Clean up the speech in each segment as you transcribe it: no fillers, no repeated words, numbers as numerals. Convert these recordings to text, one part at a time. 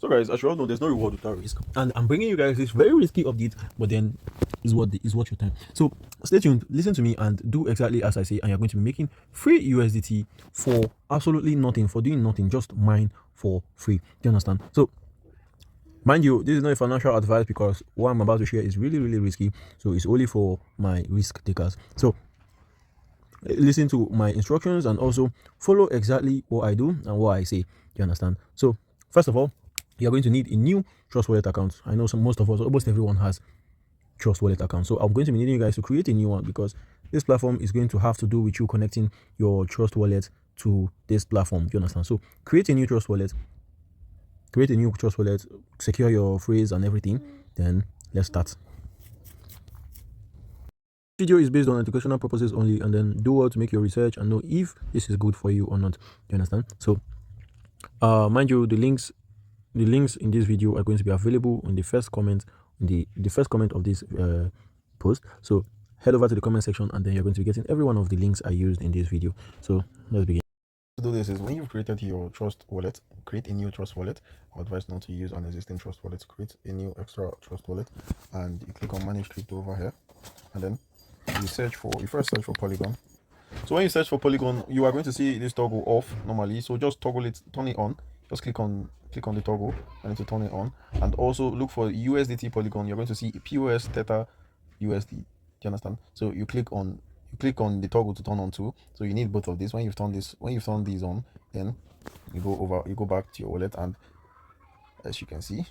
So guys, as you all know, there's no reward without risk, and I'm bringing you guys this very risky update, but then is what your time. So stay tuned, listen to me, and do exactly as I say, and you're going to be making free USDT for absolutely nothing, for doing nothing, just mine for free. Do you understand? So mind you, this is not a financial advice because what I'm about to share is really, really risky. So it's only for my risk takers. So listen to my instructions and also follow exactly what I do and what I say. Do you understand? So first of all, you're going to need a new Trust Wallet account. I know most of us, almost everyone has Trust Wallet account. So I'm going to be needing you guys to create a new one because this platform is going to have to do with you connecting your Trust Wallet to this platform. Do you understand? So create a new Trust Wallet, secure your phrase and everything. Then let's start. Video is based on educational purposes only, and then do well to make your research and know if this is good for you or not. Do you understand? So mind you, the links in this video are going to be available in the first comment, the first comment of this post. So head over to the comment section, and then you're going to be getting every one of the links I used in this video. So let's begin. To do this is when you've created your Trust Wallet, create a new Trust Wallet. I advise not to use an existing Trust Wallet. Create a new extra Trust Wallet, and you click on Manage Crypto over here, and then you first search for Polygon. So when you search for Polygon, you are going to see this toggle off normally. So just toggle it, turn it on. Just click on the toggle and to turn it on. And also look for USDT Polygon. You're going to see POS Theta USD. Do you understand? So you click on the toggle to turn on too. So you need both of these. When you've turned these on, then you go back to your wallet, and as you can see,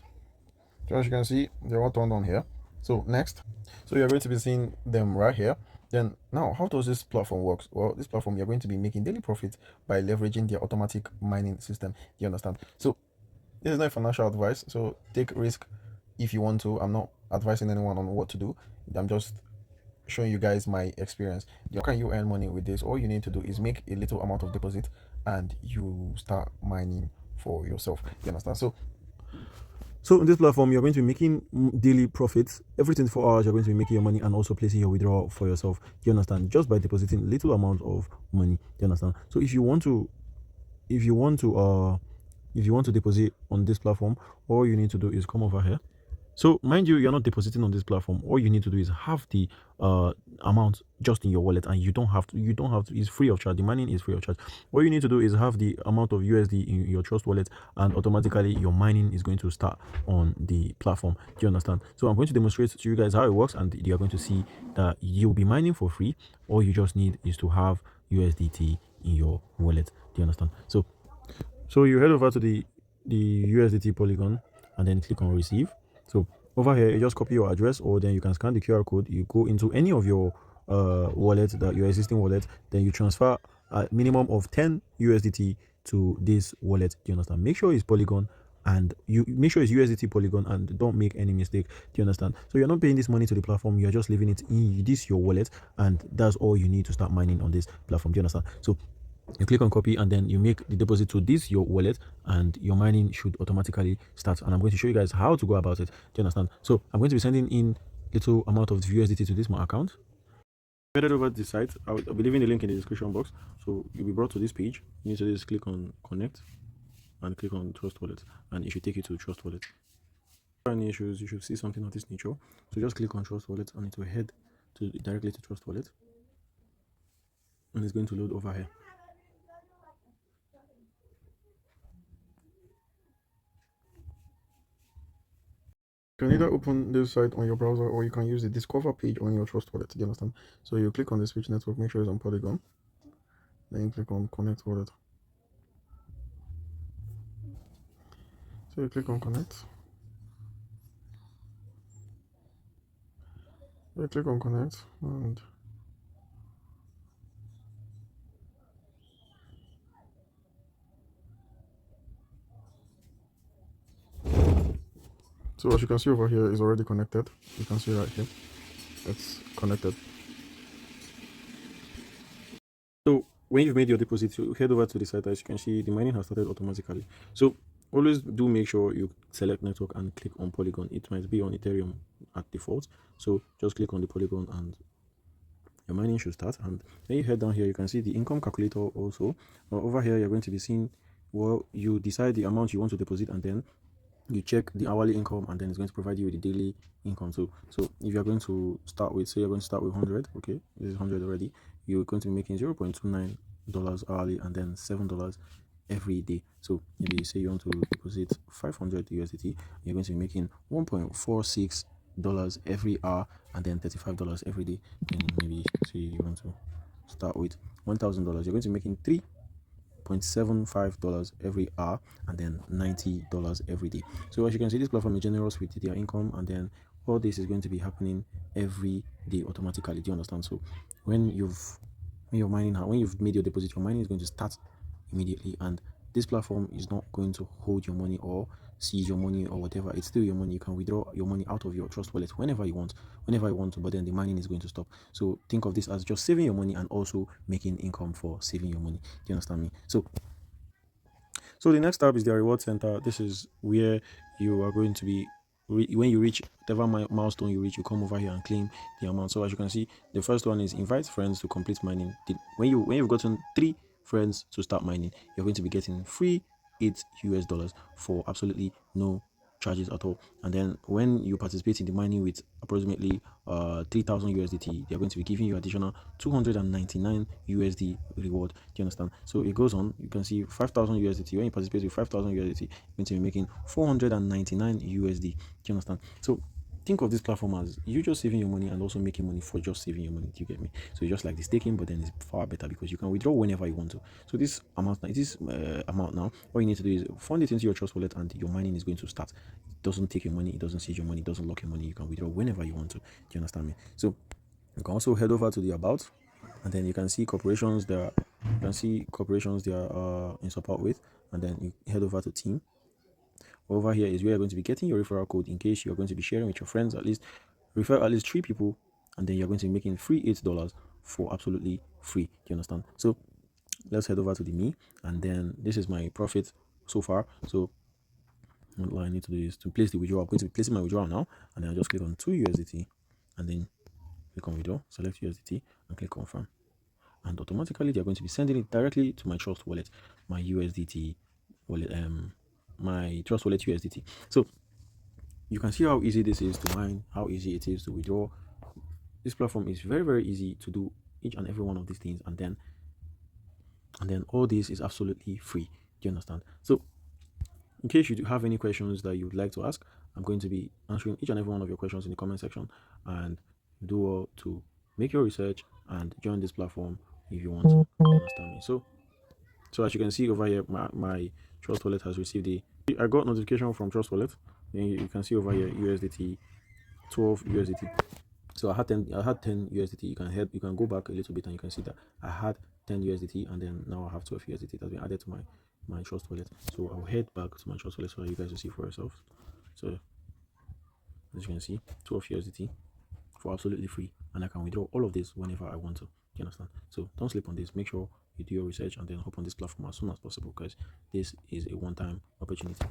they're all turned on here. So next, so you're going to be seeing them right here. Then now, how does this platform works? Well, this platform, you're going to be making daily profit by leveraging their automatic mining system. Do you understand? So this is not financial advice, so take risk if you want to. I'm not advising anyone on what to do. I'm just showing you guys my experience. How can you earn money with this? All you need to do is make a little amount of deposit and you start mining for yourself. You understand? So in this platform, you're going to be making daily profits. Every 24 hours, you're going to be making your money and also placing your withdrawal for yourself. Do you understand? Just by depositing little amount of money. Do you understand? So if you want to deposit on this platform, all you need to do is come over here. So mind you, you're not depositing on this platform. All you need to do is have the amount just in your wallet, and you don't have to. It's free of charge. The mining is free of charge. All you need to do is have the amount of USD in your Trust Wallet, and automatically your mining is going to start on the platform. Do you understand? So I'm going to demonstrate to you guys how it works, and you are going to see that you'll be mining for free. All you just need is to have USDT in your wallet. Do you understand? So you head over to the USDT Polygon, and then click on receive. So over here, you just copy your address, or then you can scan the QR code. You go into any of your wallet, your existing wallet, then you transfer a minimum of 10 USDT to this wallet. Do you understand? Make sure it's Polygon, and you make sure it's USDT Polygon, and don't make any mistake. Do you understand? So you're not paying this money to the platform, you're just leaving it in this your wallet, and that's all you need to start mining on this platform. Do you understand? So you click on copy, and then you make the deposit to this your wallet, and your mining should automatically start. And I'm going to show you guys how to go about it. Do you understand? So I'm going to be sending in little amount of USDT to this my account. Headed over to the site. I'll be leaving the link in the description box. So you'll be brought to this page. You need to just click on connect and click on Trust Wallet, and it should take you to Trust Wallet. Any issues, you should see something of this nature. So just click on Trust Wallet, and it will head directly to Trust Wallet, and it's going to load over here. You can either open this site on your browser, or you can use the discover page on your Trust Wallet. Do you understand? So you click on the switch network, make sure it's on Polygon, then you click on connect wallet. So you click on connect. You click on connect, and so as you can see over here is already connected. You can see right here, it's connected. So when you've made your deposit, you head over to the site. As you can see, the mining has started automatically. So always do make sure you select network and click on Polygon. It might be on Ethereum at default, so just click on the Polygon and your mining should start. And when you head down here, you can see the income calculator also. Over here, you're going to be seeing, well, you decide the amount you want to deposit, and then you check the hourly income, and then it's going to provide you with the daily income. So if you're going to start with, say you're going to start with 100, okay, this is 100 already, you're going to be making $0.29 hourly, and then $7 every day. So maybe say you want to deposit 500 USDT, you're going to be making $1.46 every hour, and then $35 every day. Then maybe say you want to start with $1,000, you're going to be making $3.75 every hour, and then $90 every day. So as you can see, this platform is generous with their income, and then all this is going to be happening every day automatically. Do you understand? So when you've made your deposit, your mining is going to start immediately, and this platform is not going to hold your money or seize your money or whatever. It's still your money. You can withdraw your money out of your trust wallet whenever you want to, but then the mining is going to stop. So think of this as just saving your money and also making income for saving your money. Do you understand me? So the next tab is the reward center. This is where you are going to be, when you reach whatever milestone you reach, you come over here and claim the amount. So as you can see, the first one is invite friends to complete mining. When you've gotten 3 friends to start mining, you're going to be getting free $8 for absolutely no charges at all. And then when you participate in the mining with approximately 3,000 USDT, they're going to be giving you additional 299 USD reward. Do you understand? So it goes on. You can see 5,000 USDT. When you participate with 5,000 USDT, you're going to be making 499 USD. Do you understand? So think of this platform as you just saving your money and also making money for just saving your money. Do you get me? So it's just like the staking, but then it's far better because you can withdraw whenever you want to. So this amount now, all you need to do is fund it into your trust wallet, and your mining is going to start. It doesn't take your money, it doesn't seize your money, it doesn't lock your money. You can withdraw whenever you want to. Do you understand me? So you can also head over to the about, and then you can see corporations there. You can see corporations they are in support with, and then you head over to team. Over here is where you're going to be getting your referral code in case you're going to be sharing with your friends. At least refer at least 3 people, and then you're going to be making free $8 for absolutely free. Do you understand? So let's head over to the me, and then this is my profit so far. So what I need to do is to place the withdrawal. I'm going to be placing my withdrawal now, and then I'll just click on 2 USDT, and then click on withdraw, select USDT, and click confirm, and automatically they're going to be sending it directly to my trust wallet, my USDT wallet, my trust wallet USDT. So you can see how easy this is to mine, how easy it is to withdraw. This platform is very, very easy to do each and every one of these things, and then all this is absolutely free. Do you understand? So in case you do have any questions that you would like to ask, I'm going to be answering each and every one of your questions in the comment section, and do well to make your research and join this platform if you want to. You understand me? So as you can see over here, my trust wallet has received I got notification from trust wallet. You can see over here USDT 12 USDT. So I had 10 USDT. You can go back a little bit and you can see that I had 10 USDT, and then now I have 12 USDT that's been added to my trust wallet. So I'll head back to my trust wallet so that you guys will see for yourselves. So as you can see, 12 USDT for absolutely free, and I can withdraw all of this whenever I want to. Do you understand? So don't sleep on this. Make sure you do your research and then hop on this platform as soon as possible, because this is a one-time opportunity.